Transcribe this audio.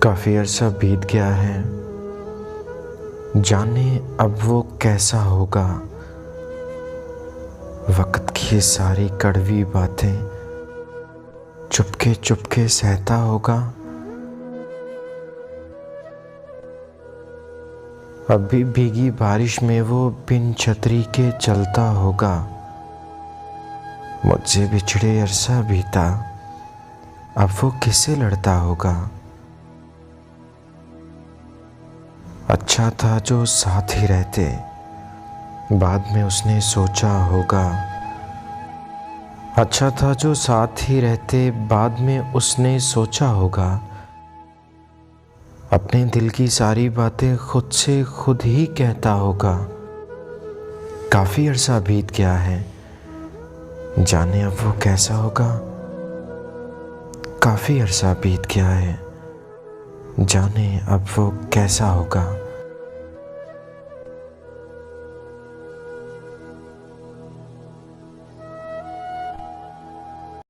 काफ़ी अरसा बीत गया है, जाने अब वो कैसा होगा। वक्त की सारी कड़वी बातें चुपके चुपके सहता होगा। अभी भीगी बारिश में वो बिन छतरी के चलता होगा। मुझसे बिछड़े अरसा बीता, अब वो किससे लड़ता होगा। अच्छा था जो साथ ही रहते, बाद में उसने सोचा होगा। अच्छा था जो साथ ही रहते, बाद में उसने सोचा होगा। अपने दिल की सारी बातें खुद से खुद ही कहता होगा। काफ़ी अरसा बीत गया है, जाने अब वो कैसा होगा। काफ़ी अरसा बीत गया है, जाने अब वो कैसा होगा।